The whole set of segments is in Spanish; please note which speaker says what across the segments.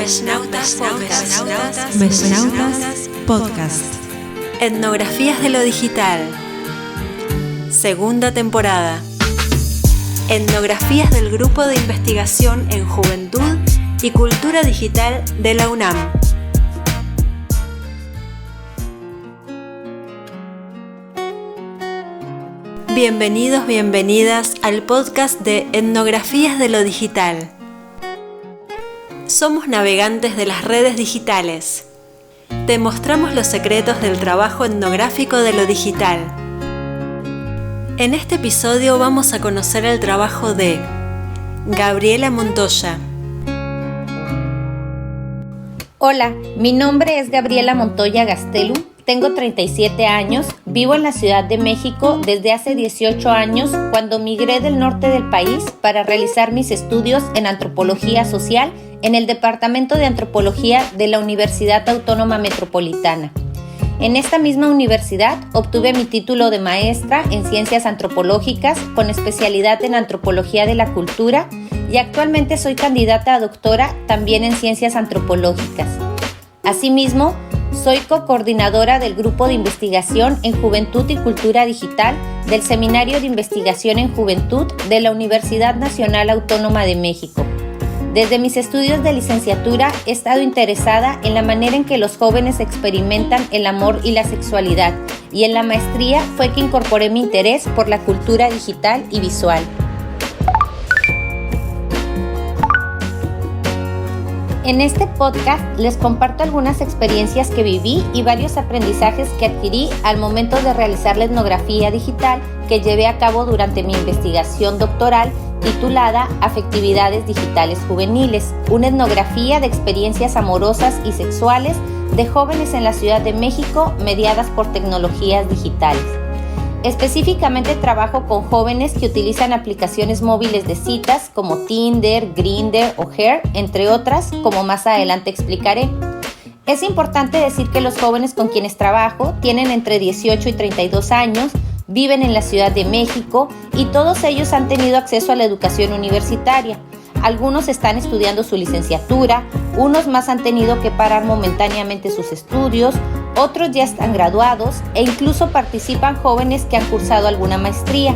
Speaker 1: Mecenautas Podcast.
Speaker 2: Etnografías de lo digital. Segunda temporada. Etnografías del Grupo de Investigación en Juventud y Cultura Digital de la UNAM. Bienvenidos, bienvenidas al podcast de Etnografías de lo Digital. Somos navegantes de las redes digitales. Te mostramos los secretos del trabajo etnográfico de lo digital. En este episodio vamos a conocer el trabajo de Gabriela Montoya.
Speaker 3: Hola, mi nombre es Gabriela Montoya Gastelu, tengo 37 años, vivo en la Ciudad de México desde hace 18 años cuando migré del norte del país para realizar mis estudios en Antropología Social en el Departamento de Antropología de la Universidad Autónoma Metropolitana. En esta misma universidad obtuve mi título de maestra en Ciencias Antropológicas con especialidad en Antropología de la Cultura y actualmente soy candidata a doctora también en Ciencias Antropológicas. Asimismo, soy co-coordinadora del Grupo de Investigación en Juventud y Cultura Digital del Seminario de Investigación en Juventud de la Universidad Nacional Autónoma de México. Desde mis estudios de licenciatura he estado interesada en la manera en que los jóvenes experimentan el amor y la sexualidad, y en la maestría fue que incorporé mi interés por la cultura digital y visual. En este podcast les comparto algunas experiencias que viví y varios aprendizajes que adquirí al momento de realizar la etnografía digital que llevé a cabo durante mi investigación doctoral titulada Afectividades Digitales Juveniles, una etnografía de experiencias amorosas y sexuales de jóvenes en la Ciudad de México mediadas por tecnologías digitales. Específicamente trabajo con jóvenes que utilizan aplicaciones móviles de citas como Tinder, Grindr o Hair, entre otras, como más adelante explicaré. Es importante decir que los jóvenes con quienes trabajo tienen entre 18 y 32 años, viven en la Ciudad de México y todos ellos han tenido acceso a la educación universitaria. Algunos están estudiando su licenciatura, unos más han tenido que parar momentáneamente sus estudios, otros ya están graduados e incluso participan jóvenes que han cursado alguna maestría.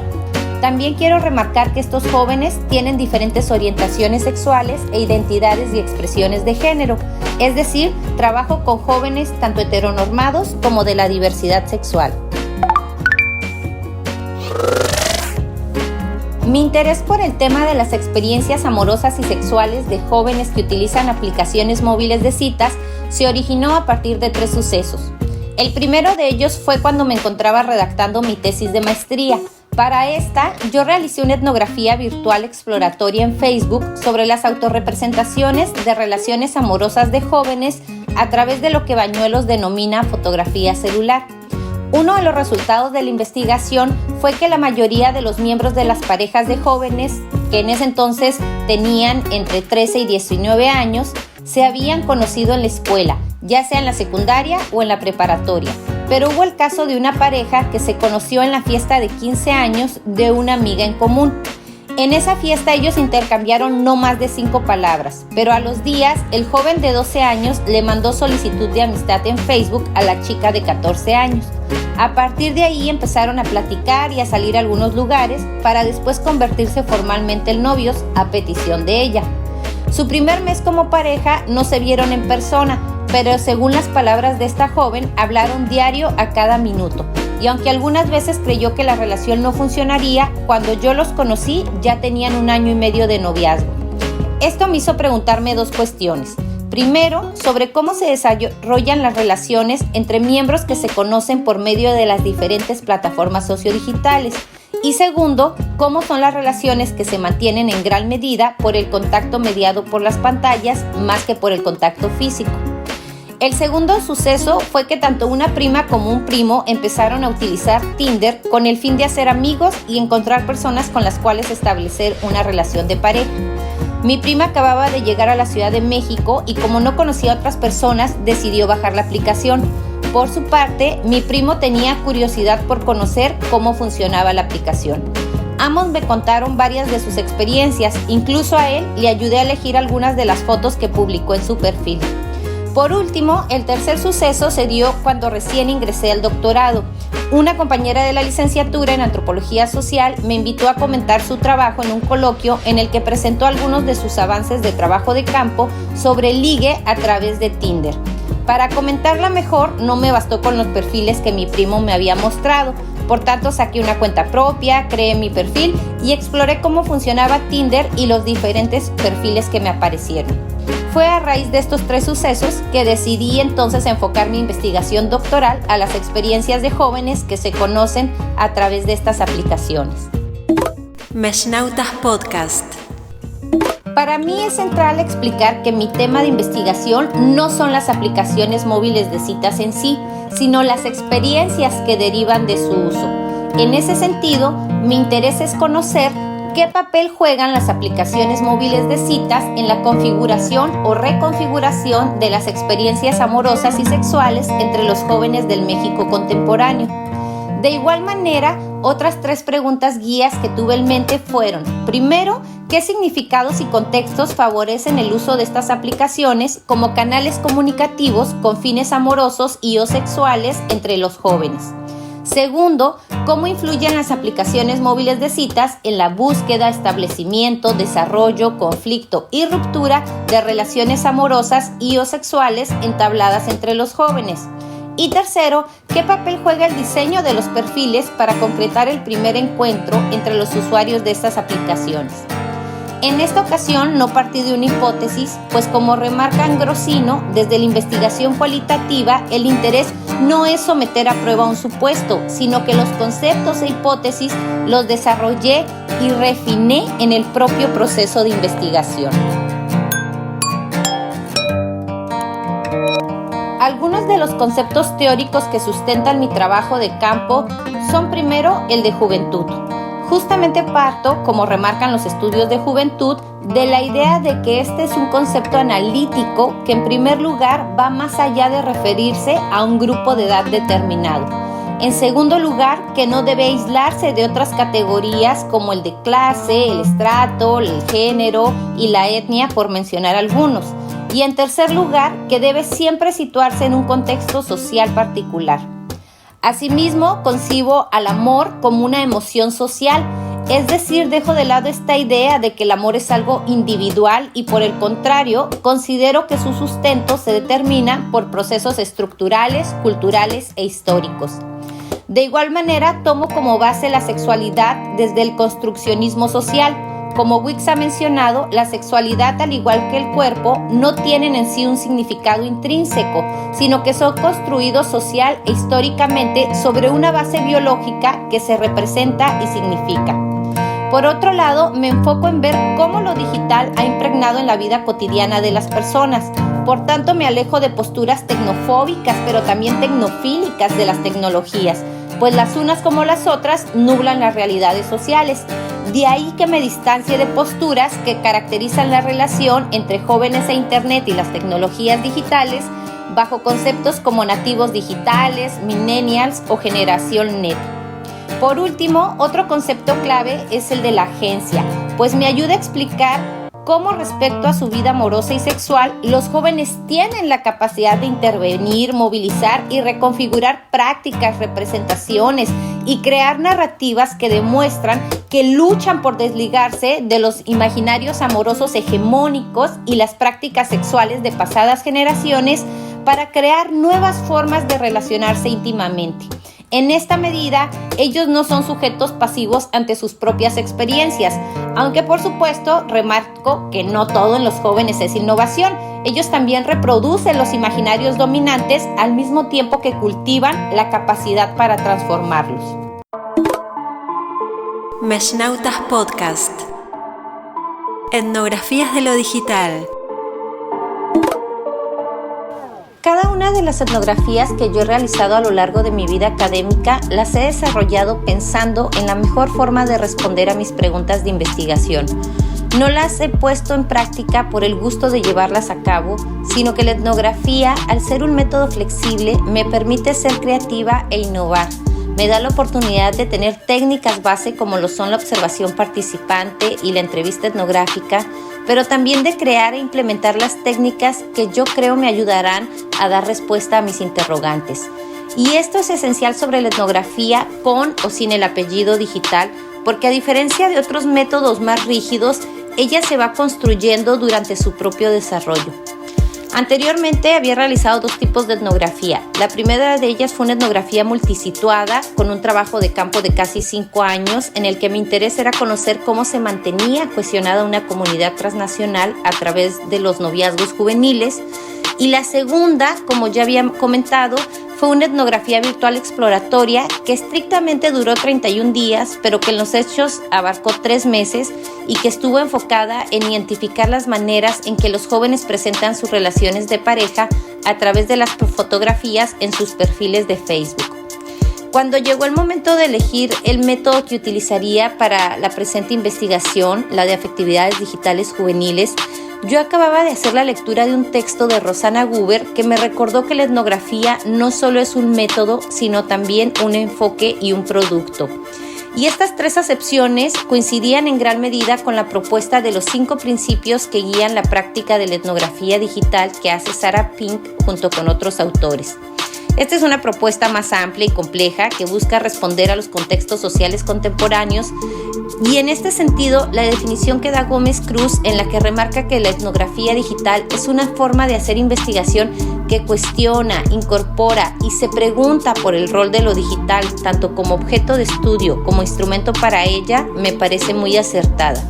Speaker 3: También quiero remarcar que estos jóvenes tienen diferentes orientaciones sexuales e identidades y expresiones de género, es decir, trabajo con jóvenes tanto heteronormados como de la diversidad sexual. Mi interés por el tema de las experiencias amorosas y sexuales de jóvenes que utilizan aplicaciones móviles de citas se originó a partir de 3 sucesos. El primero de ellos fue cuando me encontraba redactando mi tesis de maestría. Para esta, yo realicé una etnografía virtual exploratoria en Facebook sobre las autorrepresentaciones de relaciones amorosas de jóvenes a través de lo que Bañuelos denomina fotografía celular. Uno de los resultados de la investigación fue que la mayoría de los miembros de las parejas de jóvenes, que en ese entonces tenían entre 13 y 19 años, se habían conocido en la escuela, ya sea en la secundaria o en la preparatoria. Pero hubo el caso de una pareja que se conoció en la fiesta de 15 años de una amiga en común. En esa fiesta ellos intercambiaron no más de 5 palabras, pero a los días el joven de 12 años le mandó solicitud de amistad en Facebook a la chica de 14 años. A partir de ahí empezaron a platicar y a salir a algunos lugares para después convertirse formalmente en novios a petición de ella. Su primer mes como pareja no se vieron en persona, pero según las palabras de esta joven, hablaron diario a cada minuto. Y aunque algunas veces creyó que la relación no funcionaría, cuando yo los conocí ya tenían 1 año y medio de noviazgo. Esto me hizo preguntarme 2 cuestiones. Primero, sobre cómo se desarrollan las relaciones entre miembros que se conocen por medio de las diferentes plataformas sociodigitales. Y segundo, cómo son las relaciones que se mantienen en gran medida por el contacto mediado por las pantallas más que por el contacto físico. El segundo suceso fue que tanto una prima como un primo empezaron a utilizar Tinder con el fin de hacer amigos y encontrar personas con las cuales establecer una relación de pareja. Mi prima acababa de llegar a la Ciudad de México y como no conocía a otras personas, decidió bajar la aplicación. Por su parte, mi primo tenía curiosidad por conocer cómo funcionaba la aplicación. Ambos me contaron varias de sus experiencias, incluso a él le ayudé a elegir algunas de las fotos que publicó en su perfil. Por último, el tercer suceso se dio cuando recién ingresé al doctorado. Una compañera de la licenciatura en Antropología Social me invitó a comentar su trabajo en un coloquio en el que presentó algunos de sus avances de trabajo de campo sobre ligue a través de Tinder. Para comentarla mejor, no me bastó con los perfiles que mi primo me había mostrado. Por tanto, saqué una cuenta propia, creé mi perfil y exploré cómo funcionaba Tinder y los diferentes perfiles que me aparecieron. Fue a raíz de estos tres sucesos que decidí entonces enfocar mi investigación doctoral a las experiencias de jóvenes que se conocen a través de estas aplicaciones.
Speaker 2: Meshnautas Podcast.
Speaker 3: Para mí es central explicar que mi tema de investigación no son las aplicaciones móviles de citas en sí, sino las experiencias que derivan de su uso. En ese sentido, mi interés es conocer qué papel juegan las aplicaciones móviles de citas en la configuración o reconfiguración de las experiencias amorosas y sexuales entre los jóvenes del México contemporáneo. De igual manera, otras tres preguntas guías que tuve en mente fueron: primero, ¿qué significados y contextos favorecen el uso de estas aplicaciones como canales comunicativos con fines amorosos y o sexuales entre los jóvenes? Segundo, ¿cómo influyen las aplicaciones móviles de citas en la búsqueda, establecimiento, desarrollo, conflicto y ruptura de relaciones amorosas y o sexuales entabladas entre los jóvenes? Y tercero, ¿qué papel juega el diseño de los perfiles para concretar el primer encuentro entre los usuarios de estas aplicaciones? En esta ocasión no partí de una hipótesis, pues como remarca Ambrosino, desde la investigación cualitativa el interés no es someter a prueba un supuesto, sino que los conceptos e hipótesis los desarrollé y refiné en el propio proceso de investigación. Algunos de los conceptos teóricos que sustentan mi trabajo de campo son primero el de juventud. Justamente parto, como remarcan los estudios de juventud, de la idea de que este es un concepto analítico que en primer lugar va más allá de referirse a un grupo de edad determinado. En segundo lugar, que no debe aislarse de otras categorías como el de clase, el estrato, el género y la etnia, por mencionar algunos. Y en tercer lugar, que debe siempre situarse en un contexto social particular. Asimismo, concibo al amor como una emoción social, es decir, dejo de lado esta idea de que el amor es algo individual y por el contrario, considero que su sustento se determina por procesos estructurales, culturales e históricos. De igual manera, tomo como base la sexualidad desde el construccionismo social. Como Wicks ha mencionado, la sexualidad, al igual que el cuerpo, no tienen en sí un significado intrínseco, sino que son construidos social e históricamente sobre una base biológica que se representa y significa. Por otro lado, me enfoco en ver cómo lo digital ha impregnado en la vida cotidiana de las personas. Por tanto, me alejo de posturas tecnofóbicas, pero también tecnofílicas de las tecnologías, pues las unas como las otras nublan las realidades sociales. De ahí que me distancie de posturas que caracterizan la relación entre jóvenes e Internet y las tecnologías digitales bajo conceptos como nativos digitales, millennials o generación net. Por último, otro concepto clave es el de la agencia, pues me ayuda a explicar cómo respecto a su vida amorosa y sexual, los jóvenes tienen la capacidad de intervenir, movilizar y reconfigurar prácticas, representaciones y crear narrativas que demuestran que luchan por desligarse de los imaginarios amorosos hegemónicos y las prácticas sexuales de pasadas generaciones para crear nuevas formas de relacionarse íntimamente. En esta medida, ellos no son sujetos pasivos ante sus propias experiencias, aunque por supuesto remarco que no todo en los jóvenes es innovación. Ellos también reproducen los imaginarios dominantes al mismo tiempo que cultivan la capacidad para transformarlos.
Speaker 2: Meshnautas Podcast. Etnografías de lo digital.
Speaker 3: Cada una de las etnografías que yo he realizado a lo largo de mi vida académica las he desarrollado pensando en la mejor forma de responder a mis preguntas de investigación. No las he puesto en práctica por el gusto de llevarlas a cabo, sino que la etnografía, al ser un método flexible, me permite ser creativa e innovar. me da la oportunidad de tener técnicas base como lo son la observación participante y la entrevista etnográfica, pero también de crear e implementar las técnicas que yo creo me ayudarán a dar respuesta a mis interrogantes. Y esto es esencial sobre la etnografía con o sin el apellido digital, porque a diferencia de otros métodos más rígidos, ella se va construyendo durante su propio desarrollo. Anteriormente había realizado 2 tipos de etnografía. La primera de ellas fue una etnografía multisituada con un trabajo de campo de casi 5 años en el que mi interés era conocer cómo se mantenía cohesionada una comunidad transnacional a través de los noviazgos juveniles. Y la segunda, como ya había comentado, fue una etnografía virtual exploratoria que estrictamente duró 31 días, pero que en los hechos abarcó 3 meses y que estuvo enfocada en identificar las maneras en que los jóvenes presentan sus relaciones de pareja a través de las fotografías en sus perfiles de Facebook. Cuando llegó el momento de elegir el método que utilizaría para la presente investigación, la de afectividades digitales juveniles, yo acababa de hacer la lectura de un texto de Rosana Guber que me recordó que la etnografía no solo es un método, sino también un enfoque y un producto. Y estas 3 acepciones coincidían en gran medida con la propuesta de los 5 principios que guían la práctica de la etnografía digital que hace Sarah Pink junto con otros autores. Esta es una propuesta más amplia y compleja que busca responder a los contextos sociales contemporáneos y en este sentido la definición que da Gómez Cruz en la que remarca que la etnografía digital es una forma de hacer investigación que cuestiona, incorpora y se pregunta por el rol de lo digital tanto como objeto de estudio como instrumento para ella me parece muy acertada.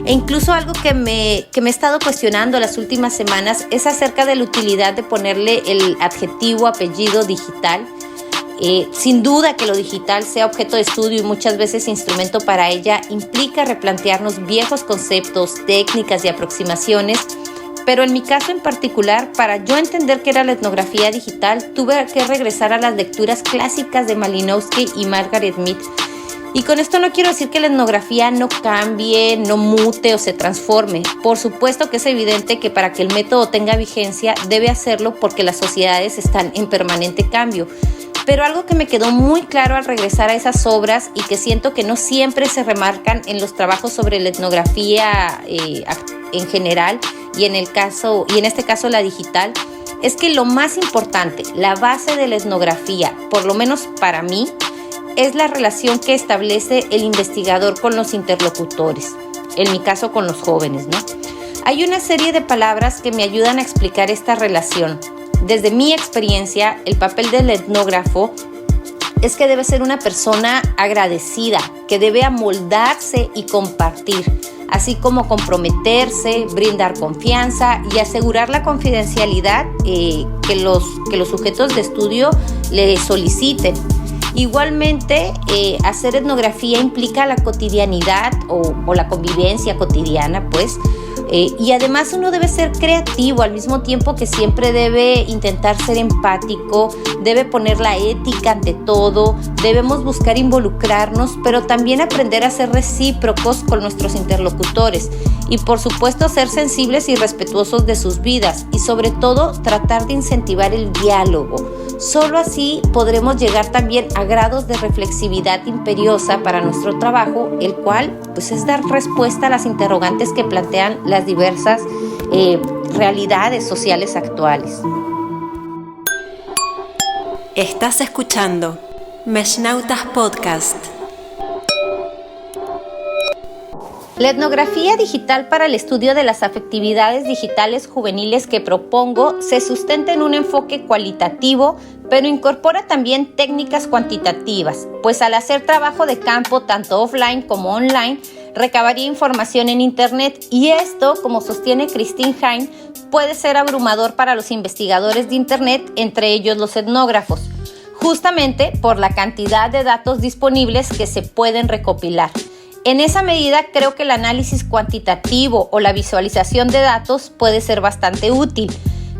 Speaker 3: E incluso algo que me he estado cuestionando las últimas semanas es acerca de la utilidad de ponerle el adjetivo apellido digital. Sin duda que lo digital sea objeto de estudio y muchas veces instrumento para ella implica replantearnos viejos conceptos, técnicas y aproximaciones, pero en mi caso en particular, para yo entender qué era la etnografía digital, tuve que regresar a las lecturas clásicas de Malinowski y Margaret Mead. Y con esto no quiero decir que la etnografía no cambie, no mute o se transforme. Por supuesto que es evidente que para que el método tenga vigencia debe hacerlo porque las sociedades están en permanente cambio. Pero algo que me quedó muy claro al regresar a esas obras y que siento que no siempre se remarcan en los trabajos sobre la etnografía en general y en este caso la digital, es que lo más importante, la base de la etnografía, por lo menos para mí, es la relación que establece el investigador con los interlocutores, en mi caso con los jóvenes, ¿no? Hay una serie de palabras que me ayudan a explicar esta relación. Desde mi experiencia, el papel del etnógrafo es que debe ser una persona agradecida, que debe amoldarse y compartir, así como comprometerse, brindar confianza y asegurar la confidencialidad que los sujetos de estudio le soliciten. Igualmente, hacer etnografía implica la cotidianidad o la convivencia cotidiana, pues, y además uno debe ser creativo al mismo tiempo que siempre debe intentar ser empático, debe poner la ética ante todo, debemos buscar involucrarnos, pero también aprender a ser recíprocos con nuestros interlocutores y por supuesto ser sensibles y respetuosos de sus vidas y sobre todo tratar de incentivar el diálogo. Solo así podremos llegar también a grados de reflexividad imperiosa para nuestro trabajo, el cual pues es dar respuesta a las interrogantes que plantean las diversas realidades sociales actuales.
Speaker 2: Estás escuchando Meshnautas Podcast.
Speaker 3: La etnografía digital para el estudio de las afectividades digitales juveniles que propongo se sustenta en un enfoque cualitativo, pero incorpora también técnicas cuantitativas, pues al hacer trabajo de campo tanto offline como online, recabaría información en Internet y esto, como sostiene Christine Hein, puede ser abrumador para los investigadores de Internet, entre ellos los etnógrafos, justamente por la cantidad de datos disponibles que se pueden recopilar. En esa medida creo que el análisis cuantitativo o la visualización de datos puede ser bastante útil,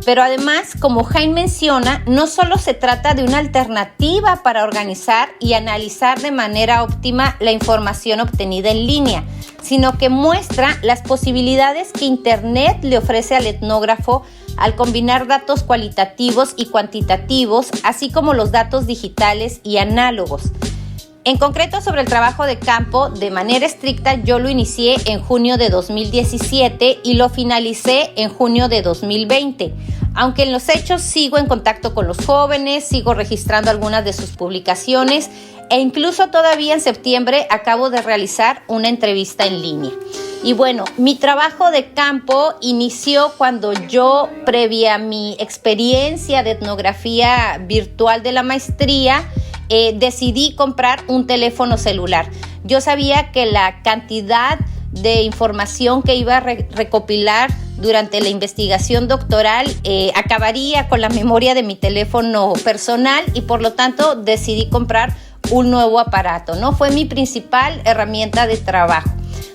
Speaker 3: Pero además, como Jaime menciona, no solo se trata de una alternativa para organizar y analizar de manera óptima la información obtenida en línea, sino que muestra las posibilidades que Internet le ofrece al etnógrafo al combinar datos cualitativos y cuantitativos, así como los datos digitales y análogos. En concreto, sobre el trabajo de campo, de manera estricta, yo lo inicié en junio de 2017 y lo finalicé en junio de 2020. Aunque en los hechos sigo en contacto con los jóvenes, sigo registrando algunas de sus publicaciones e incluso todavía en septiembre acabo de realizar una entrevista en línea. Y bueno, mi trabajo de campo inició cuando yo, previa a mi experiencia de etnografía virtual de la maestría, decidí comprar un teléfono celular. Yo sabía que la cantidad de información que iba a recopilar durante la investigación doctoral acabaría con la memoria de mi teléfono personal y por lo tanto decidí comprar un nuevo aparato, ¿no? Fue mi principal herramienta de trabajo.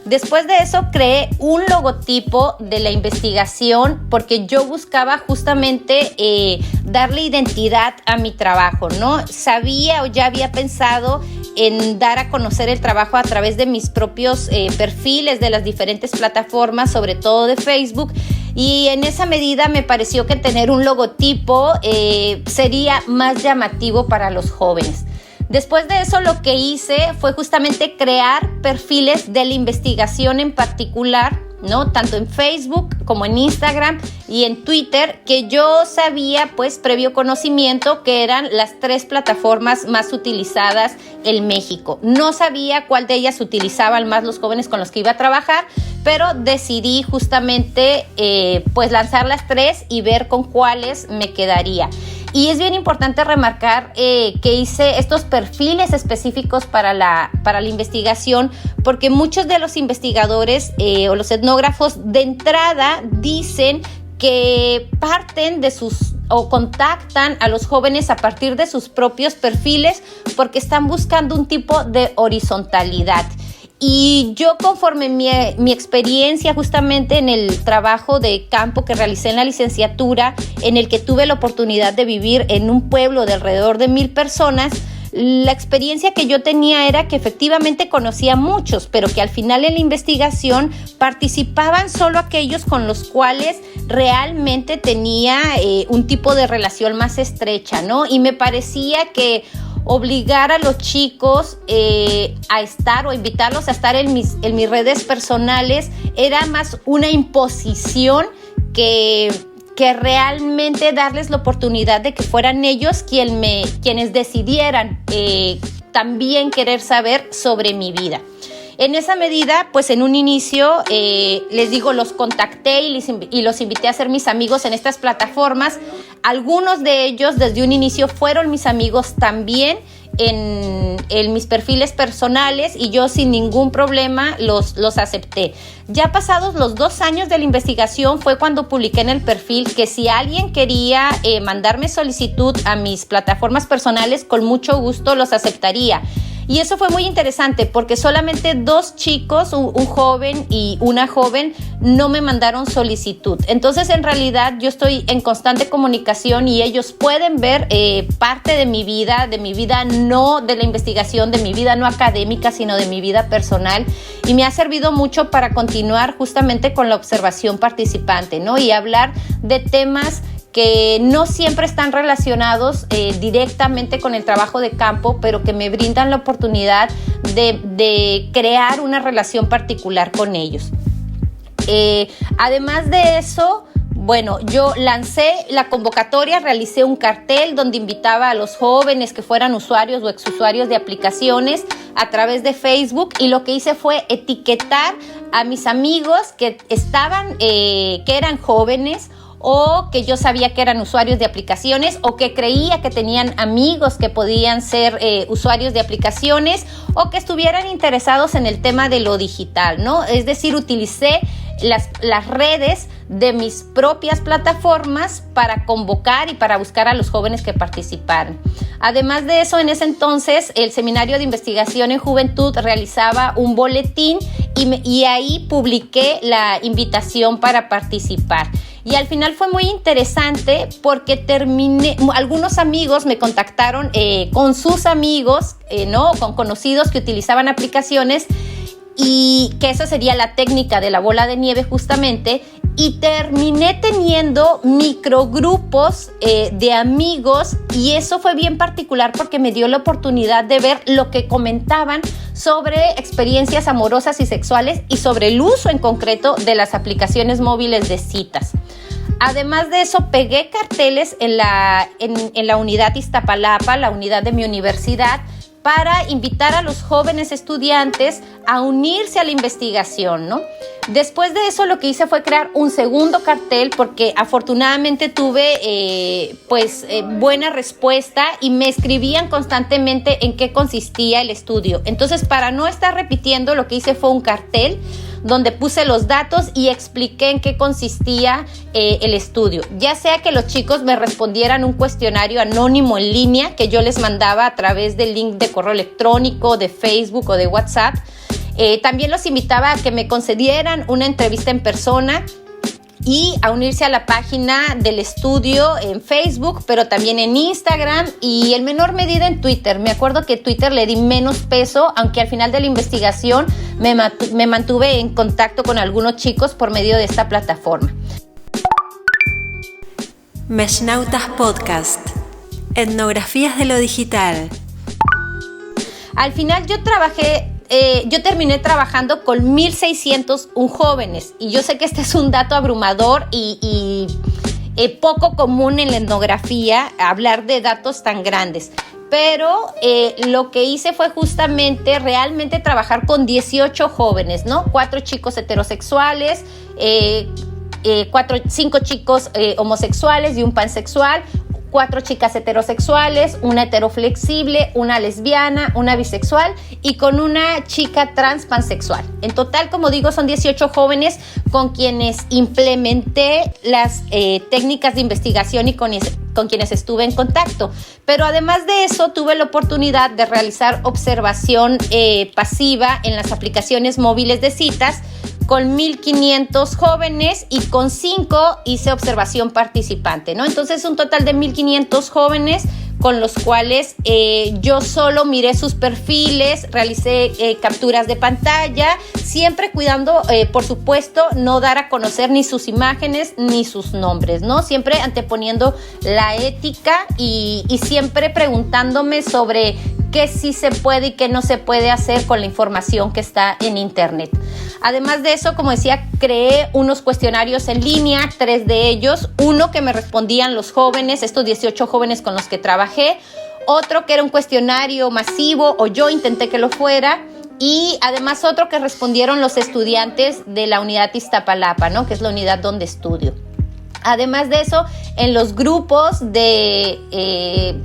Speaker 3: Después de eso creé un logotipo de la investigación porque yo buscaba justamente darle identidad a mi trabajo, ¿no? Sabía o ya había pensado en dar a conocer el trabajo a través de mis propios perfiles de las diferentes plataformas, sobre todo de Facebook, y en esa medida me pareció que tener un logotipo sería más llamativo para los jóvenes. Después de eso, lo que hice fue justamente crear perfiles de la investigación en particular, ¿no? Tanto en Facebook como en Instagram y en Twitter, que yo sabía, pues, previo conocimiento, que eran las 3 plataformas más utilizadas en México. No sabía cuál de ellas utilizaban más los jóvenes con los que iba a trabajar, pero decidí justamente, pues, lanzar las 3 y ver con cuáles me quedaría. Y es bien importante remarcar que hice estos perfiles específicos para la investigación, porque muchos de los investigadores o los etnógrafos de entrada dicen que parten de o contactan a los jóvenes a partir de sus propios perfiles porque están buscando un tipo de horizontalidad. Y yo, conforme mi experiencia justamente en el trabajo de campo que realicé en la licenciatura, en el que tuve la oportunidad de vivir en un pueblo de alrededor de 1,000 personas, la experiencia que yo tenía era que efectivamente conocía a muchos, pero que al final en la investigación participaban solo aquellos con los cuales realmente tenía un tipo de relación más estrecha, ¿no? Y me parecía que obligar a los chicos a estar o invitarlos a estar en mis redes personales era más una imposición que realmente darles la oportunidad de que fueran ellos quienes decidieran también querer saber sobre mi vida. En esa medida, pues en un inicio, les digo, los contacté y los invité a ser mis amigos en estas plataformas. Algunos de ellos desde un inicio fueron mis amigos también en mis perfiles personales y yo sin ningún problema los acepté. Ya pasados los 2 años de la investigación fue cuando publiqué en el perfil que si alguien quería mandarme solicitud a mis plataformas personales, con mucho gusto los aceptaría. Y eso fue muy interesante porque solamente 2 chicos, un joven y una joven, no me mandaron solicitud. Entonces, en realidad, yo estoy en constante comunicación y ellos pueden ver parte de mi vida no de la investigación, de mi vida no académica, sino de mi vida personal. Y me ha servido mucho para continuar justamente con la observación participante, ¿no? Y hablar de temas que no siempre están relacionados directamente con el trabajo de campo, pero que me brindan la oportunidad de crear una relación particular con ellos. Además de eso, bueno, yo lancé la convocatoria, realicé un cartel donde invitaba a los jóvenes que fueran usuarios o exusuarios de aplicaciones a través de Facebook, y lo que hice fue etiquetar a mis amigos que eran jóvenes, o que yo sabía que eran usuarios de aplicaciones, o que creía que tenían amigos que podían ser usuarios de aplicaciones, o que estuvieran interesados en el tema de lo digital, ¿no? Es decir, utilicé las redes de mis propias plataformas para convocar y para buscar a los jóvenes que participaran. Además de eso, en ese entonces, el Seminario de Investigación en Juventud realizaba un boletín y ahí publiqué la invitación para participar. Y al final fue muy interesante porque algunos amigos me contactaron con sus amigos, con conocidos que utilizaban aplicaciones, y que esa sería la técnica de la bola de nieve justamente, y terminé teniendo microgrupos de amigos, y eso fue bien particular porque me dio la oportunidad de ver lo que comentaban sobre experiencias amorosas y sexuales y sobre el uso en concreto de las aplicaciones móviles de citas. Además de eso, pegué carteles en la unidad Iztapalapa, la unidad de mi universidad, para invitar a los jóvenes estudiantes a unirse a la investigación, ¿no? Después de eso, lo que hice fue crear un segundo cartel porque afortunadamente tuve buena respuesta y me escribían constantemente en qué consistía el estudio. Entonces, para no estar repitiendo, lo que hice fue un cartel donde puse los datos y expliqué en qué consistía el estudio. Ya sea que los chicos me respondieran un cuestionario anónimo en línea que yo les mandaba a través del link de correo electrónico, de Facebook o de WhatsApp. También los invitaba a que me concedieran una entrevista en persona y a unirse a la página del estudio en Facebook, pero también en Instagram y en menor medida en Twitter. Me acuerdo que Twitter le di menos peso, aunque al final de la investigación me mantuve en contacto con algunos chicos por medio de esta plataforma.
Speaker 2: Meshnautas Podcast. Etnografías de lo digital.
Speaker 3: Al final yo terminé trabajando con 1,601 jóvenes, y yo sé que este es un dato abrumador y poco común en la etnografía hablar de datos tan grandes, pero lo que hice fue justamente realmente trabajar con 18 jóvenes, ¿no? 4 chicos heterosexuales, 5 chicos homosexuales y un pansexual, 4 chicas heterosexuales, una heteroflexible, una lesbiana, una bisexual y con una chica trans pansexual. En total, como digo, son 18 jóvenes con quienes implementé las técnicas de investigación y con quienes estuve en contacto. Pero además de eso, tuve la oportunidad de realizar observación pasiva en las aplicaciones móviles de citas con 1,500 jóvenes y con 5 hice observación participante, ¿no? Entonces, un total de 1,500 jóvenes con los cuales yo solo miré sus perfiles, realicé capturas de pantalla, siempre cuidando, por supuesto, no dar a conocer ni sus imágenes ni sus nombres, ¿no? Siempre anteponiendo la ética y siempre preguntándome sobre qué sí se puede y qué no se puede hacer con la información que está en internet. Además de eso, como decía, creé unos cuestionarios en línea, 3 de ellos, uno que me respondían los jóvenes, estos 18 jóvenes con los que trabajé, otro que era un cuestionario masivo, o yo intenté que lo fuera, y además otro que respondieron los estudiantes de la unidad Iztapalapa, ¿no? Que es la unidad donde estudio. Además de eso, en los grupos de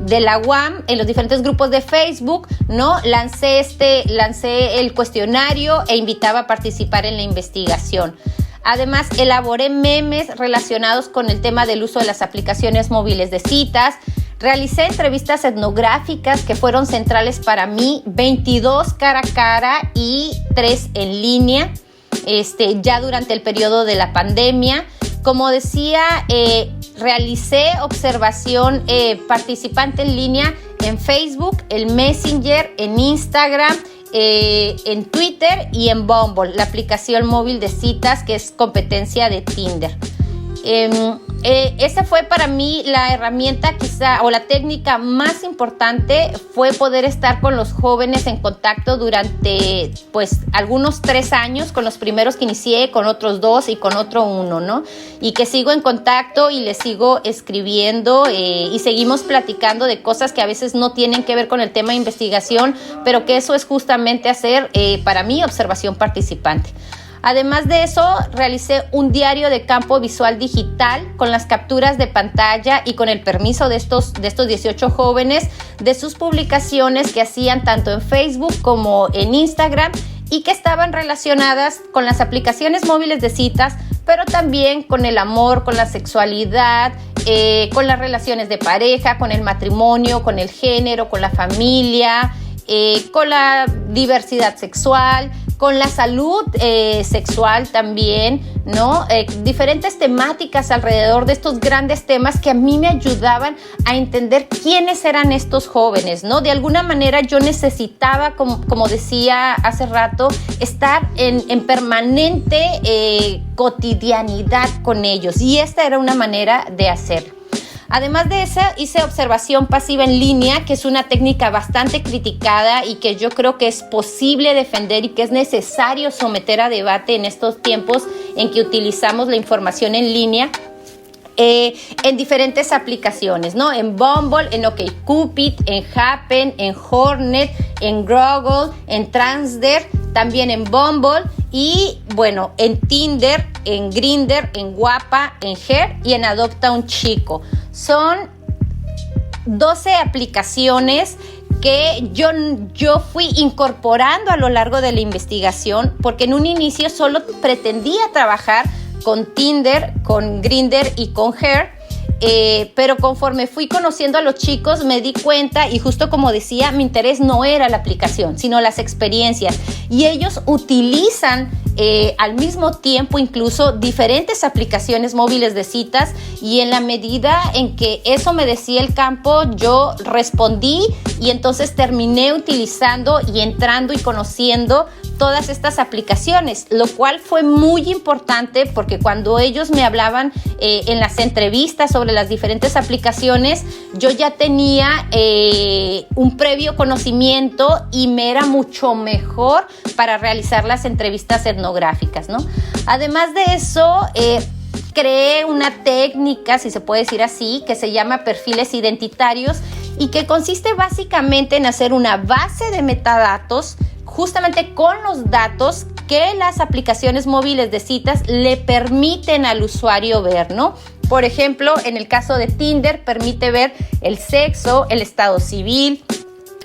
Speaker 3: la UAM, en los diferentes grupos de Facebook, ¿no? Lancé el cuestionario e invitaba a participar en la investigación. Además, elaboré memes relacionados con el tema del uso de las aplicaciones móviles de citas. Realicé entrevistas etnográficas que fueron centrales para mí, 22 cara a cara y 3 en línea, ya durante el periodo de la pandemia. Como decía, realicé observación participante en línea en Facebook, en Messenger, en Instagram, en Twitter y en Bumble, la aplicación móvil de citas que es competencia de Tinder. Esa fue para mí la herramienta quizá o la técnica más importante, fue poder estar con los jóvenes en contacto durante algunos 3 años, con los primeros que inicié, con otros 2 y con otro 1, ¿no? Y que sigo en contacto y les sigo escribiendo y seguimos platicando de cosas que a veces no tienen que ver con el tema de investigación, pero que eso es justamente hacer para mí observación participante. Además de eso, realicé un diario de campo visual digital con las capturas de pantalla y con el permiso de estos 18 jóvenes de sus publicaciones que hacían tanto en Facebook como en Instagram y que estaban relacionadas con las aplicaciones móviles de citas, pero también con el amor, con la sexualidad, con las relaciones de pareja, con el matrimonio, con el género, con la familia, con la diversidad sexual, con la salud sexual también, ¿no? Diferentes temáticas alrededor de estos grandes temas que a mí me ayudaban a entender quiénes eran estos jóvenes, ¿no? De alguna manera yo necesitaba, como decía hace rato, estar en permanente cotidianidad con ellos, y esta era una manera de hacerlo. Además de eso, hice observación pasiva en línea, que es una técnica bastante criticada y que yo creo que es posible defender y que es necesario someter a debate en estos tiempos en que utilizamos la información en línea en diferentes aplicaciones, ¿no? En Bumble, en OkCupid, en Happen, en Hornet, en Groggle, en Transder, también en Bumble y, bueno, en Tinder, en Grindr, en Guapa, en Her y en Adopta un Chico. Son 12 aplicaciones que yo fui incorporando a lo largo de la investigación, porque en un inicio solo pretendía trabajar con Tinder, con Grindr y con Her, pero conforme fui conociendo a los chicos me di cuenta, y justo como decía, mi interés no era la aplicación, sino las experiencias, y ellos utilizan al mismo tiempo incluso diferentes aplicaciones móviles de citas, y en la medida en que eso me decía el campo, yo respondí y entonces terminé utilizando y entrando y conociendo todas estas aplicaciones, lo cual fue muy importante porque cuando ellos me hablaban en las entrevistas sobre las diferentes aplicaciones, yo ya tenía un previo conocimiento y me era mucho mejor para realizar las entrevistas etnográficas, ¿no? Además de eso, creé una técnica, si se puede decir así, que se llama perfiles identitarios y que consiste básicamente en hacer una base de metadatos justamente con los datos que las aplicaciones móviles de citas le permiten al usuario ver, ¿no? Por ejemplo, en el caso de Tinder, permite ver el sexo, el estado civil,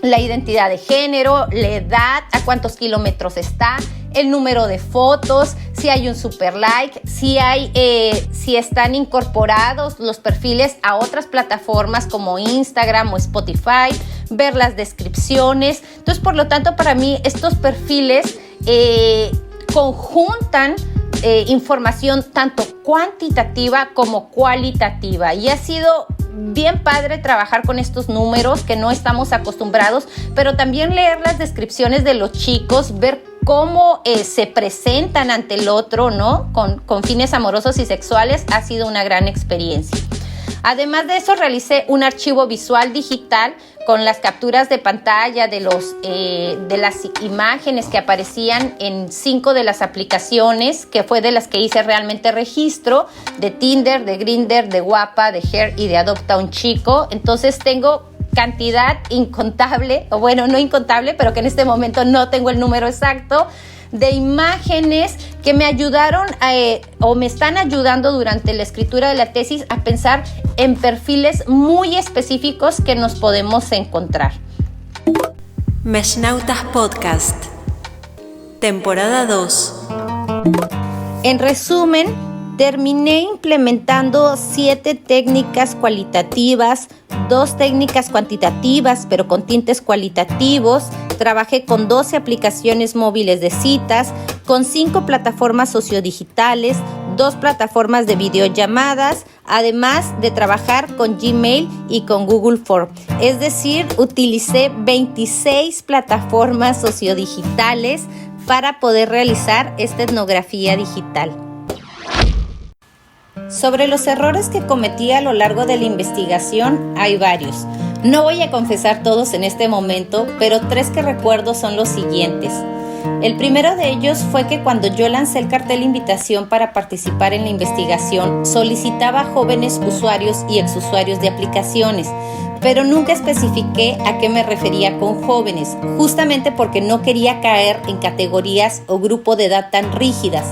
Speaker 3: la identidad de género, la edad, a cuántos kilómetros está, el número de fotos, si hay un super like, si están incorporados los perfiles a otras plataformas como Instagram o Spotify, ver las descripciones. Entonces, por lo tanto, para mí estos perfiles conjuntan información tanto cuantitativa como cualitativa, y ha sido bien padre trabajar con estos números que no estamos acostumbrados, pero también leer las descripciones de los chicos, ver cómo se presentan ante el otro, ¿no? Con fines amorosos y sexuales, ha sido una gran experiencia. Además de eso, realicé un archivo visual digital con las capturas de pantalla de las imágenes que aparecían en 5 de las aplicaciones, que fue de las que hice realmente registro, de Tinder, de Grindr, de Guapa, de Her y de Adopta un Chico. Entonces tengo cantidad incontable, o bueno, no incontable, pero que en este momento no tengo el número exacto, de imágenes que me ayudaron o me están ayudando durante la escritura de la tesis a pensar en perfiles muy específicos que nos podemos encontrar.
Speaker 2: Meshnautas Podcast, temporada 2.
Speaker 3: En resumen, terminé implementando 7 técnicas cualitativas, 2 técnicas cuantitativas, pero con tintes cualitativos. Trabajé con 12 aplicaciones móviles de citas, con 5 plataformas sociodigitales, 2 plataformas de videollamadas, además de trabajar con Gmail y con Google Form. Es decir, utilicé 26 plataformas sociodigitales para poder realizar esta etnografía digital. Sobre los errores que cometí a lo largo de la investigación, hay varios. No voy a confesar todos en este momento, pero 3 que recuerdo son los siguientes. El primero de ellos fue que cuando yo lancé el cartel de invitación para participar en la investigación, solicitaba a jóvenes usuarios y exusuarios de aplicaciones, pero nunca especifiqué a qué me refería con jóvenes, justamente porque no quería caer en categorías o grupo de edad tan rígidas.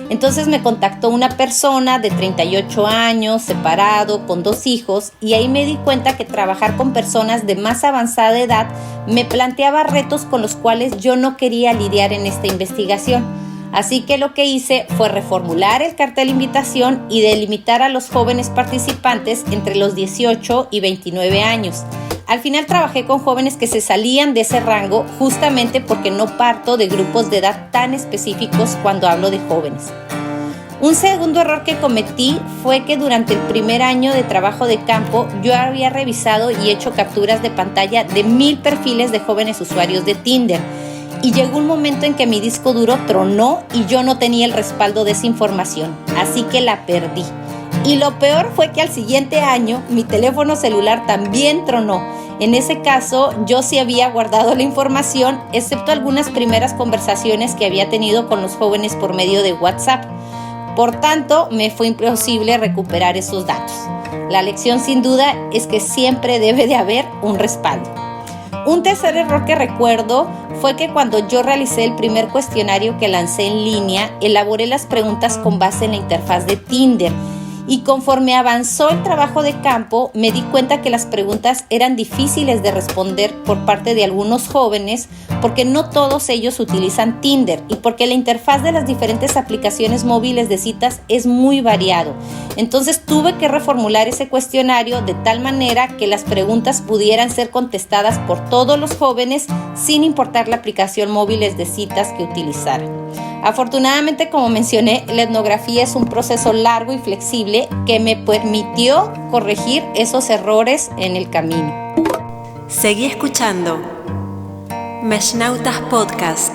Speaker 3: Entonces me contactó una persona de 38 años, separado, con 2 hijos, y ahí me di cuenta que trabajar con personas de más avanzada edad me planteaba retos con los cuales yo no quería lidiar en esta investigación. Así que lo que hice fue reformular el cartel de invitación y delimitar a los jóvenes participantes entre los 18 y 29 años. Al final trabajé con jóvenes que se salían de ese rango justamente porque no parto de grupos de edad tan específicos cuando hablo de jóvenes. Un segundo error que cometí fue que durante el primer año de trabajo de campo yo había revisado y hecho capturas de pantalla de 1000 perfiles de jóvenes usuarios de Tinder. Y llegó un momento en que mi disco duro tronó y yo no tenía el respaldo de esa información, así que la perdí. Y lo peor fue que al siguiente año mi teléfono celular también tronó. En ese caso yo sí había guardado la información, excepto algunas primeras conversaciones que había tenido con los jóvenes por medio de WhatsApp. Por tanto, me fue imposible recuperar esos datos. La lección sin duda es que siempre debe de haber un respaldo. Un tercer error que recuerdo fue que cuando yo realicé el primer cuestionario que lancé en línea, elaboré las preguntas con base en la interfaz de Tinder. Y conforme avanzó el trabajo de campo, me di cuenta que las preguntas eran difíciles de responder por parte de algunos jóvenes porque no todos ellos utilizan Tinder y porque la interfaz de las diferentes aplicaciones móviles de citas es muy variado. Entonces tuve que reformular ese cuestionario de tal manera que las preguntas pudieran ser contestadas por todos los jóvenes sin importar la aplicación móviles de citas que utilizaran. Afortunadamente, como mencioné, la etnografía es un proceso largo y flexible que me permitió corregir esos errores en el camino.
Speaker 2: Seguí escuchando Meshnautas Podcast.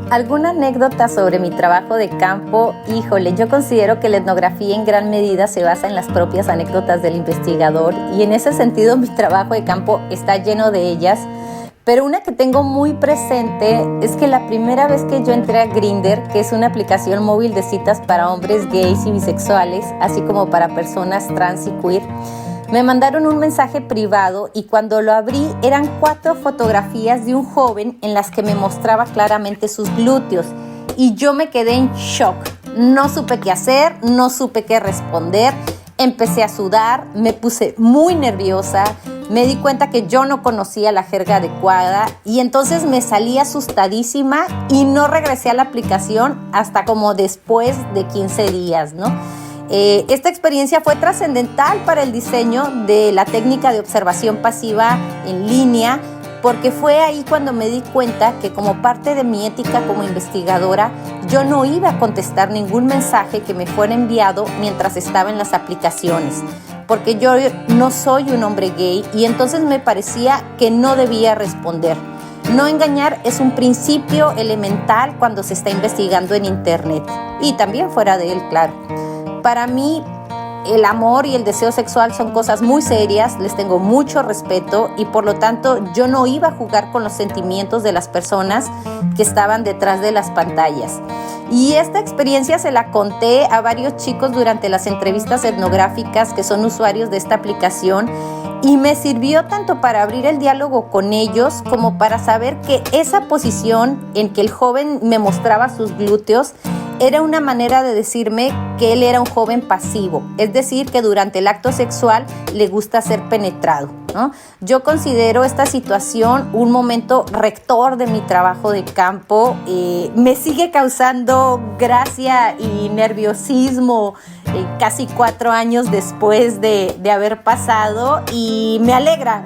Speaker 3: ¿Alguna anécdota sobre mi trabajo de campo? Híjole, yo considero que la etnografía en gran medida se basa en las propias anécdotas del investigador y en ese sentido mi trabajo de campo está lleno de ellas. Pero una que tengo muy presente es que la primera vez que yo entré a Grindr, que es una aplicación móvil de citas para hombres gays y bisexuales, así como para personas trans y queer, me mandaron un mensaje privado y cuando lo abrí eran 4 fotografías de un joven en las que me mostraba claramente sus glúteos y yo me quedé en shock. No supe qué hacer, no supe qué responder, empecé a sudar, me puse muy nerviosa. Me di cuenta que yo no conocía la jerga adecuada y entonces me salí asustadísima y no regresé a la aplicación hasta como después de 15 días, ¿no? Esta experiencia fue trascendental para el diseño de la técnica de observación pasiva en línea porque fue ahí cuando me di cuenta que como parte de mi ética como investigadora, yo no iba a contestar ningún mensaje que me fuera enviado mientras estaba en las aplicaciones. Porque yo no soy un hombre gay y entonces me parecía que no debía responder. No engañar es un principio elemental cuando se está investigando en Internet y también fuera de él, claro. Para mí, el amor y el deseo sexual son cosas muy serias, les tengo mucho respeto y por lo tanto yo no iba a jugar con los sentimientos de las personas que estaban detrás de las pantallas. Y esta experiencia se la conté a varios chicos durante las entrevistas etnográficas que son usuarios de esta aplicación y me sirvió tanto para abrir el diálogo con ellos como para saber que esa posición en que el joven me mostraba sus glúteos era una manera de decirme que él era un joven pasivo, es decir, que durante el acto sexual le gusta ser penetrado, ¿no? Yo considero esta situación un momento rector de mi trabajo de campo. Me sigue causando gracia y nerviosismo casi 4 años después de haber pasado y me alegra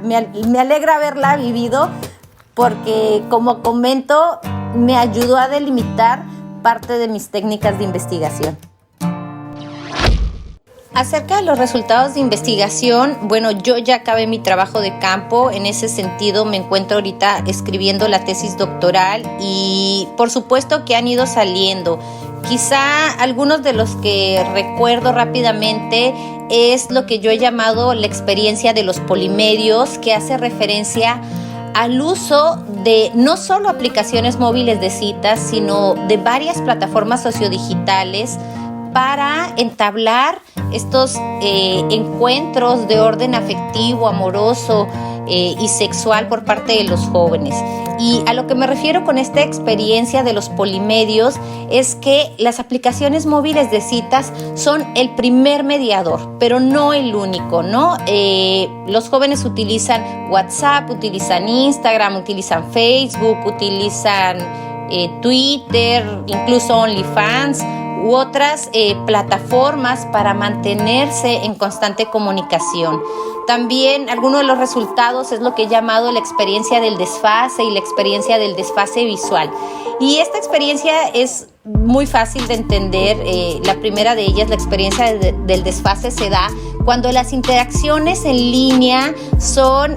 Speaker 3: haberla vivido porque, como comento, me ayudó a delimitar parte de mis técnicas de investigación. Acerca de los resultados de investigación, bueno, yo ya acabé mi trabajo de campo, en ese sentido me encuentro ahorita escribiendo la tesis doctoral y por supuesto que han ido saliendo. Quizá algunos de los que recuerdo rápidamente es lo que yo he llamado la experiencia de los polimedios, que hace referencia al uso de no solo aplicaciones móviles de citas, sino de varias plataformas sociodigitales para entablar estos encuentros de orden afectivo, amoroso y sexual por parte de los jóvenes. Y a lo que me refiero con esta experiencia de los polimedios es que las aplicaciones móviles de citas son el primer mediador, pero no el único, ¿no? Los jóvenes utilizan WhatsApp, utilizan Instagram, utilizan Facebook, utilizan Twitter, incluso OnlyFans, u otras plataformas para mantenerse en constante comunicación. También algunos de los resultados es lo que he llamado la experiencia del desfase y la experiencia del desfase visual. Y esta experiencia es muy fácil de entender. La primera de ellas, la experiencia del desfase, se da cuando las interacciones en línea son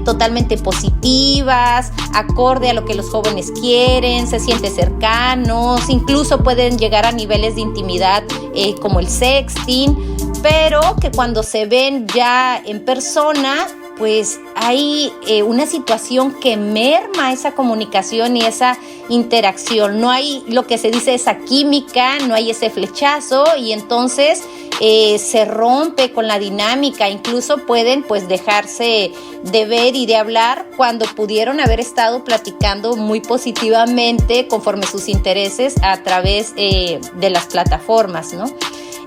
Speaker 3: totalmente positivas, acorde a lo que los jóvenes quieren, se sienten cercanos, incluso pueden llegar a niveles de intimidad como el sexting, pero que cuando se ven ya en persona, pues hay una situación que merma esa comunicación y esa interacción. No hay lo que se dice esa química, no hay ese flechazo y entonces se rompe con la dinámica. Incluso pueden pues dejarse de ver y de hablar cuando pudieron haber estado platicando muy positivamente conforme sus intereses a través de las plataformas, ¿no?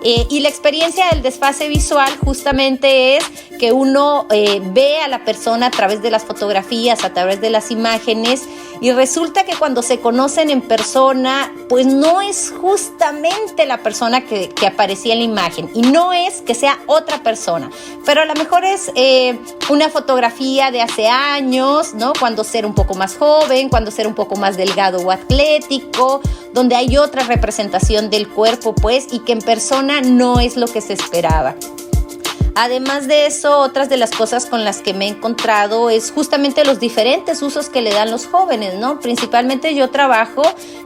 Speaker 3: Y la experiencia del desfase visual justamente es que uno ve a la persona a través de las fotografías, a través de las imágenes, y resulta que cuando se conocen en persona, pues no es justamente la persona que aparecía en la imagen, y no es que sea otra persona, pero a lo mejor es una fotografía de hace años, ¿no? Cuando ser un poco más joven, cuando ser un poco más delgado o atlético, donde hay otra representación del cuerpo, pues, y que en persona no es lo que se esperaba. Además de eso, otras de las cosas con las que me he encontrado es justamente los diferentes usos que le dan los jóvenes, ¿no? Principalmente yo trabajo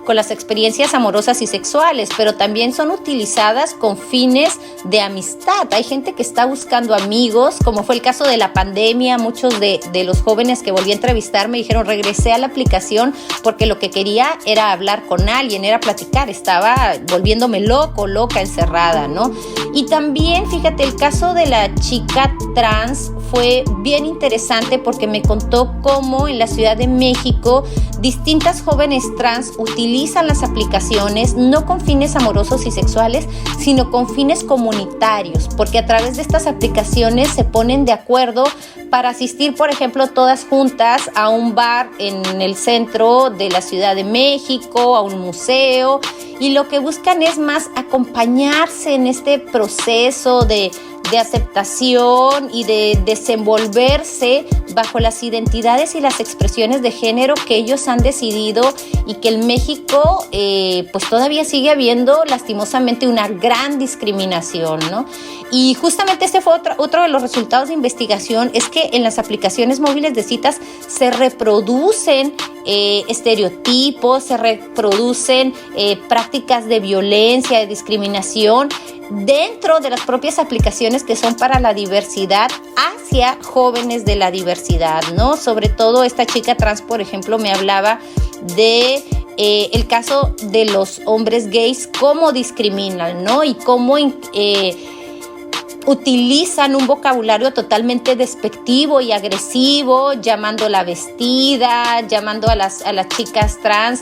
Speaker 3: con las experiencias amorosas y sexuales, pero también son utilizadas con fines de amistad. Hay gente que está buscando amigos, como fue el caso de la pandemia. Muchos de los jóvenes que volví a entrevistar me dijeron, regresé a la aplicación porque lo que quería era hablar con alguien, era platicar, estaba volviéndome loca encerrada, ¿no? Y también, fíjate, el caso de la chica trans fue bien interesante porque me contó cómo en la Ciudad de México distintas jóvenes trans utilizan las aplicaciones no con fines amorosos y sexuales, sino con fines comunitarios, porque a través de estas aplicaciones se ponen de acuerdo para asistir, por ejemplo, todas juntas a un bar en el centro de la Ciudad de México, a un museo, y lo que buscan es más acompañarse en este proceso de aceptación y de desenvolverse bajo las identidades y las expresiones de género que ellos han decidido, y que en México pues todavía sigue habiendo lastimosamente una gran discriminación, ¿no? Y justamente este fue otro de los resultados de investigación, es que en las aplicaciones móviles de citas se reproducen estereotipos, se reproducen prácticas de violencia, de discriminación dentro de las propias aplicaciones que son para la diversidad hacia jóvenes de la diversidad, ¿no? Sobre todo esta chica trans, por ejemplo, me hablaba de el caso de los hombres gays, cómo discriminan, ¿no? Y cómo utilizan un vocabulario totalmente despectivo y agresivo, llamándola vestida, llamando a las chicas trans,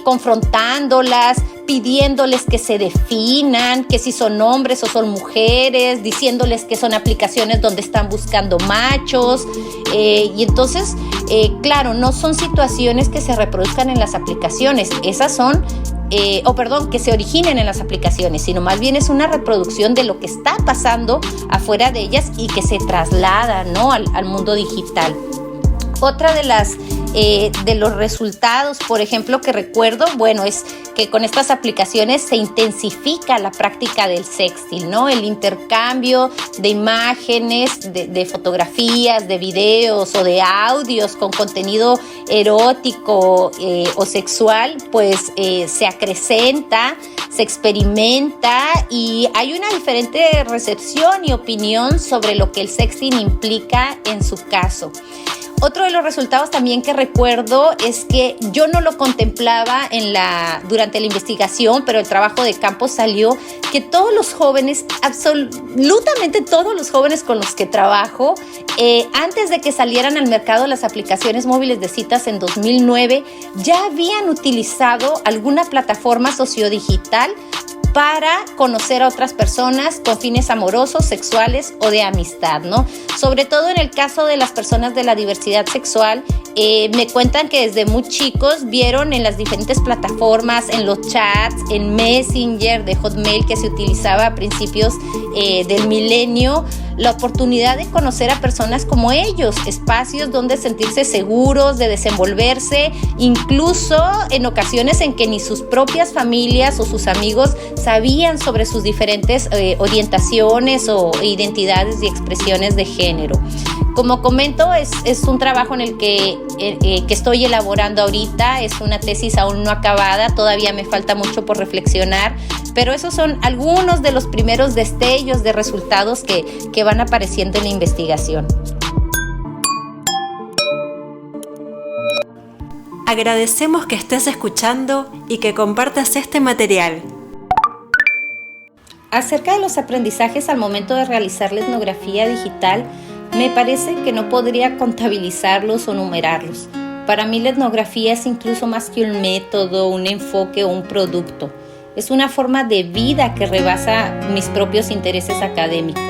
Speaker 3: confrontándolas, pidiéndoles que se definan, que si son hombres o son mujeres, diciéndoles que son aplicaciones donde están buscando machos, y entonces, claro, no son situaciones que se reproduzcan en las aplicaciones, esas son que se originen en las aplicaciones, sino más bien es una reproducción de lo que está pasando afuera de ellas y que se traslada, ¿no?, al mundo digital. Otra de los resultados, por ejemplo, que recuerdo, bueno, es que con estas aplicaciones se intensifica la práctica del sexting, ¿no? El intercambio de imágenes, de fotografías, de videos o de audios con contenido erótico o sexual, pues se acrecenta, se experimenta, y hay una diferente recepción y opinión sobre lo que el sexting implica en su caso. Otro de los resultados también que recuerdo es que yo no lo contemplaba durante la investigación, pero el trabajo de campo salió que todos los jóvenes, absolutamente todos los jóvenes con los que trabajo, antes de que salieran al mercado las aplicaciones móviles de citas en 2009, ya habían utilizado alguna plataforma sociodigital para conocer a otras personas con fines amorosos, sexuales o de amistad, ¿no? Sobre todo en el caso de las personas de la diversidad sexual, me cuentan que desde muy chicos vieron en las diferentes plataformas, en los chats, en Messenger de Hotmail que se utilizaba a principios del milenio, la oportunidad de conocer a personas como ellos, espacios donde sentirse seguros, de desenvolverse, incluso en ocasiones en que ni sus propias familias o sus amigos sabían sobre sus diferentes orientaciones o identidades y expresiones de género. Como comento, es un trabajo en el que estoy elaborando ahorita, es una tesis aún no acabada, todavía me falta mucho por reflexionar, pero esos son algunos de los primeros destellos de resultados que van apareciendo en la investigación.
Speaker 2: Agradecemos que estés escuchando y que compartas este material.
Speaker 3: Acerca de los aprendizajes al momento de realizar la etnografía digital, me parece que no podría contabilizarlos o numerarlos. Para mí la etnografía es incluso más que un método, un enfoque o un producto. Es una forma de vida que rebasa mis propios intereses académicos.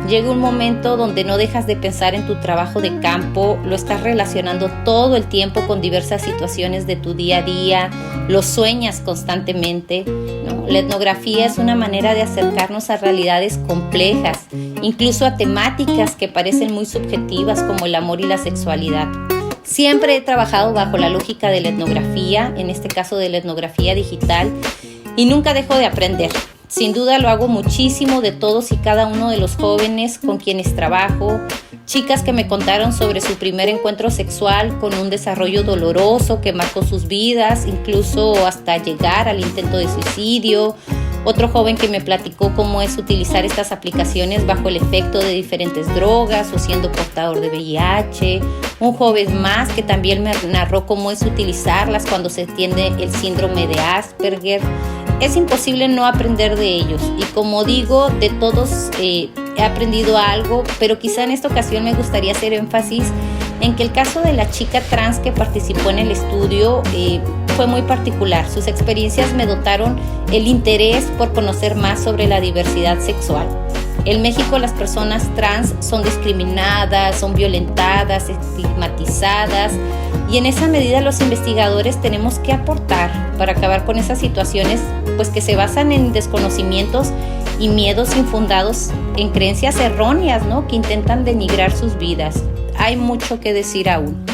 Speaker 3: Llega un momento donde no dejas de pensar en tu trabajo de campo, lo estás relacionando todo el tiempo con diversas situaciones de tu día a día, lo sueñas constantemente, ¿no? La etnografía es una manera de acercarnos a realidades complejas, incluso a temáticas que parecen muy subjetivas como el amor y la sexualidad. Siempre he trabajado bajo la lógica de la etnografía, en este caso de la etnografía digital, y nunca dejo de aprender. Sin duda lo hago muchísimo de todos y cada uno de los jóvenes con quienes trabajo, chicas que me contaron sobre su primer encuentro sexual con un desarrollo doloroso que marcó sus vidas, incluso hasta llegar al intento de suicidio. Otro joven que me platicó cómo es utilizar estas aplicaciones bajo el efecto de diferentes drogas o siendo portador de VIH. Un joven más que también me narró cómo es utilizarlas cuando se tiene el síndrome de Asperger. Es imposible no aprender de ellos y como digo, de todos he aprendido algo, pero quizá en esta ocasión me gustaría hacer énfasis en que el caso de la chica trans que participó en el estudio fue muy particular. Sus experiencias me dotaron el interés por conocer más sobre la diversidad sexual. En México las personas trans son discriminadas, son violentadas, estigmatizadas y en esa medida los investigadores tenemos que aportar para acabar con esas situaciones pues que se basan en desconocimientos y miedos infundados en creencias erróneas, ¿no? Que intentan denigrar sus vidas. Hay mucho que decir aún.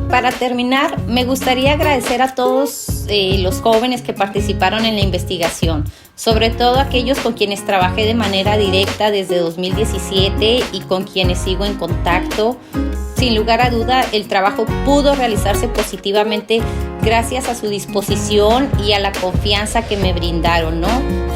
Speaker 3: Para terminar, me gustaría agradecer a todos los jóvenes que participaron en la investigación, sobre todo aquellos con quienes trabajé de manera directa desde 2017 y con quienes sigo en contacto. Sin lugar a duda, el trabajo pudo realizarse positivamente gracias a su disposición y a la confianza que me brindaron, ¿no?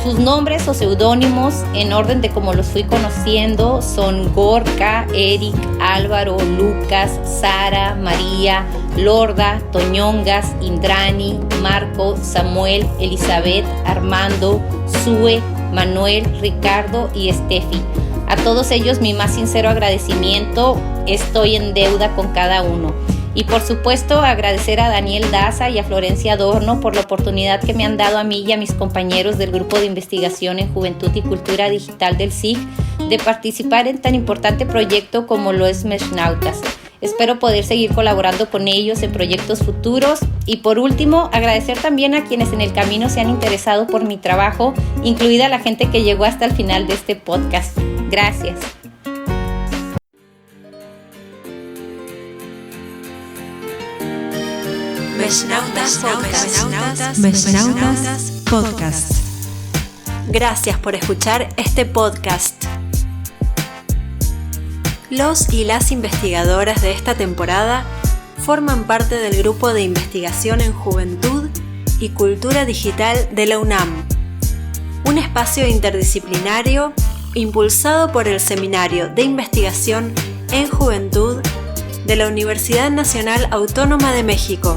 Speaker 3: Sus nombres o seudónimos, en orden de cómo los fui conociendo, son Gorka, Eric, Álvaro, Lucas, Sara, María, Lorda, Toñongas, Indrani, Marco, Samuel, Elizabeth, Armando, Sue, Manuel, Ricardo y Estefi. A todos ellos mi más sincero agradecimiento, estoy en deuda con cada uno. Y por supuesto agradecer a Daniel Daza y a Florencia Adorno por la oportunidad que me han dado a mí y a mis compañeros del Grupo de Investigación en Juventud y Cultura Digital del SIG de participar en tan importante proyecto como lo es Meshnautas. Espero poder seguir colaborando con ellos en proyectos futuros y por último agradecer también a quienes en el camino se han interesado por mi trabajo, incluida la gente que llegó hasta el final de este podcast. Gracias.
Speaker 2: Meshnautas Podcast. Gracias por escuchar este podcast. Los y las investigadoras de esta temporada forman parte del Grupo de Investigación en Juventud y Cultura Digital de la UNAM, un espacio interdisciplinario impulsado por el Seminario de Investigación en Juventud de la Universidad Nacional Autónoma de México,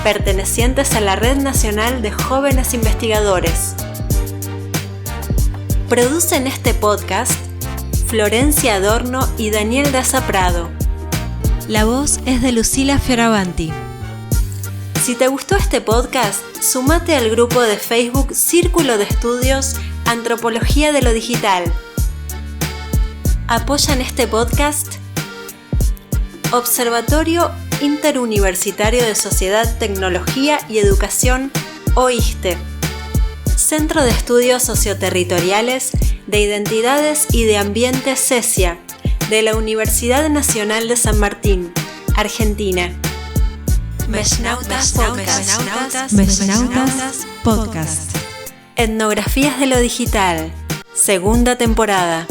Speaker 2: pertenecientes a la Red Nacional de Jóvenes Investigadores. Producen este podcast Florencia Adorno y Daniel Daza Prado. La voz es de Lucila Fioravanti. Si te gustó este podcast, sumate al grupo de Facebook Círculo de Estudios Antropología de lo Digital. ¿Apoyan este podcast? Observatorio Interuniversitario de Sociedad, Tecnología y Educación, OISTE. Centro de Estudios Socioterritoriales de Identidades y de Ambiente CESIA, de la Universidad Nacional de San Martín, Argentina. Meshnautas Podcast. Etnografías de lo Digital, segunda temporada.